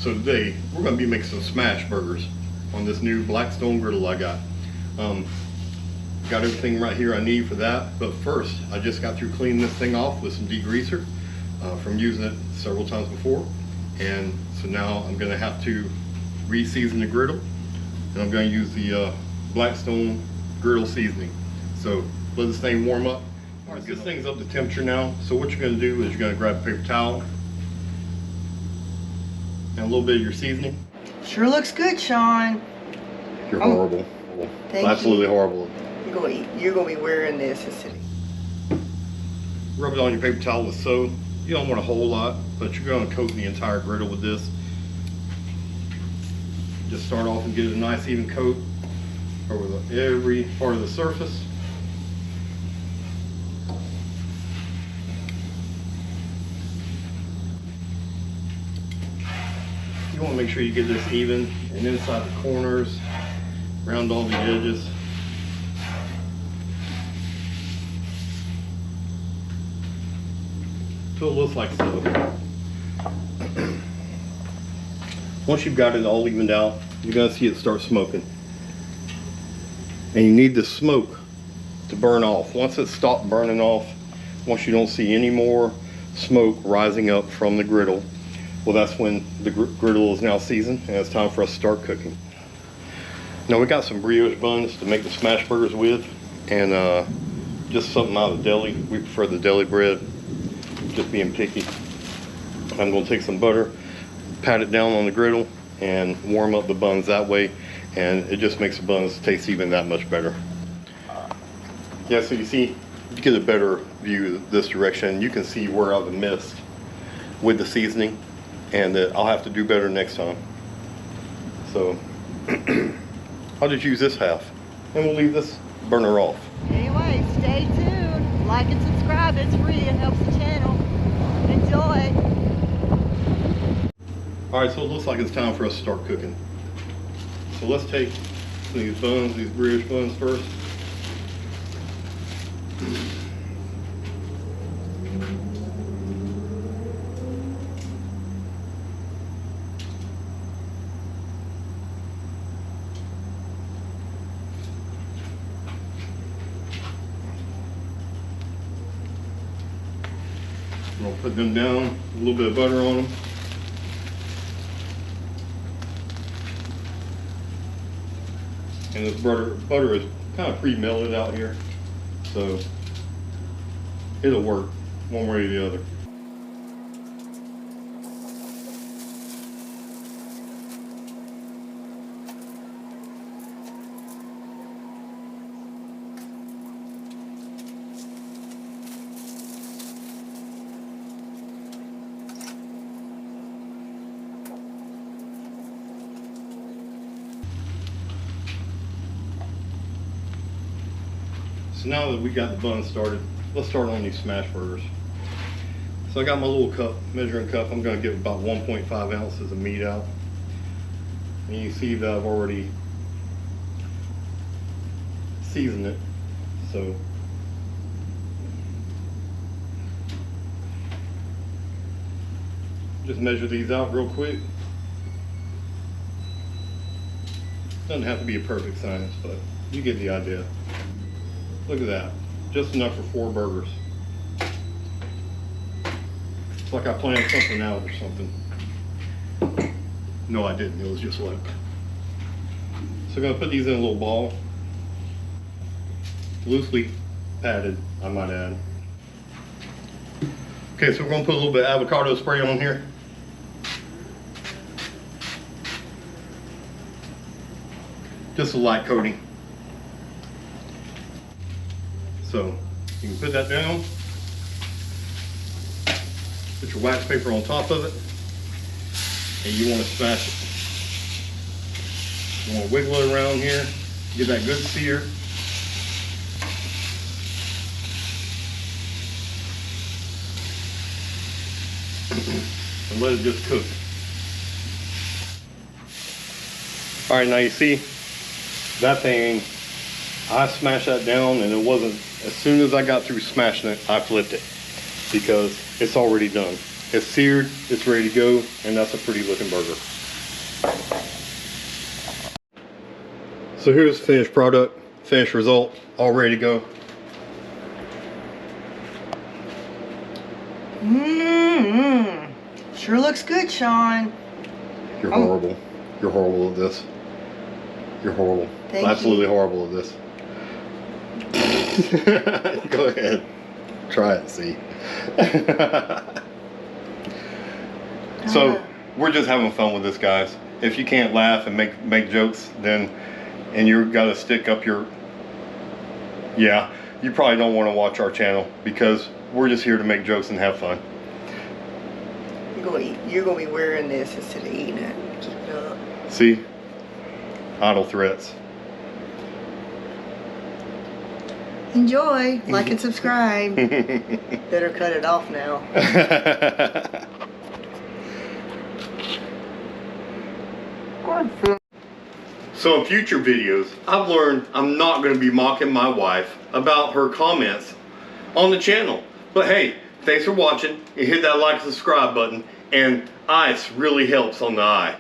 So today we're going to be making some smash burgers on this new BlackStone Griddle I got. Got everything right here I need for that, but first I just got through cleaning this thing off with some degreaser from using it several times before, and so now I'm going to have to re-season the griddle, and I'm going to use the BlackStone Griddle seasoning. So let this thing warm up. All right, this thing's up to temperature now, so what you're going to do is you're going to grab a paper towel and a little bit of your seasoning. Sure looks good, Sean. You're horrible. Thank Absolutely you. horrible. You're gonna be wearing this. Rub it on your paper towel with soap. You don't want a whole lot, but you're going to coat the entire griddle with this. Just start off and get a nice even coat over every part of the surface. You want to make sure you get this even and inside the corners, around all the edges. So it looks like so. Once you've got it all evened out, you're going to see it start smoking. And you need the smoke to burn off. Once it stops burning off, once you don't see any more smoke rising up from the griddle, well, that's when the griddle is now seasoned and it's time for us to start cooking. Now we got some brioche buns to make the smash burgers with, and just something out of the deli. We prefer the deli bread, just being picky. I'm going to take some butter, pat it down on the griddle, and warm up the buns that way, and it just makes the buns taste even that much better. Yeah, so you see, you get a better view this direction. You can see where I've missed with the seasoning, and that I'll have to do better next time. So I'll just use this half, and we'll leave this burner off. Anyway, stay tuned. Like and subscribe. It's free. It helps the channel. Enjoy. All right, so it looks like it's time for us to start cooking. So let's take these buns, these brioche buns first. We'll put them down, a little bit of butter on them. And this butter is kind of pre-melted out here, so it'll work one way or the other. So now that we got the bun started, let's start on these smash burgers. So I got my little cup, measuring cup. I'm going to get about 1.5 ounces of meat out. And you see that I've already seasoned it. So just measure these out real quick. Doesn't have to be a perfect science, but you get the idea. Look at that, just enough for 4 burgers. It's like I planned something out or something. No, I didn't, it was just luck. So I'm gonna put these in a little ball. Loosely padded, I might add. Okay, so we're gonna put a little bit of avocado spray on here. Just a light coating. So you can put that down, put your wax paper on top of it, and you want to smash it. You want to wiggle it around here, get that good sear. And let it just cook. All right, now you see that thing, I smashed that down, and it wasn't, as soon as I got through smashing it, I flipped it because it's already done. It's seared, it's ready to go, and that's a pretty looking burger. So here's the finished product, finished result, all ready to go. Mmm. Sure looks good, Sean. You're horrible. You're horrible at this. You're horrible. Thank Absolutely you. horrible at this. Go ahead. Try it, see. So we're just having fun with this, guys. If you can't laugh and make jokes, then and you got to stick up your, yeah, you probably don't want to watch our channel, because we're just here to make jokes and have fun. You're gonna be wearing this instead of eating it. Keep it up. See, idle threats. Enjoy, like and subscribe. Better cut it off now. So in future videos, I've learned I'm not going to be mocking my wife about her comments on the channel. But hey, thanks for watching. You hit that like and subscribe button, and ice really helps on the eye.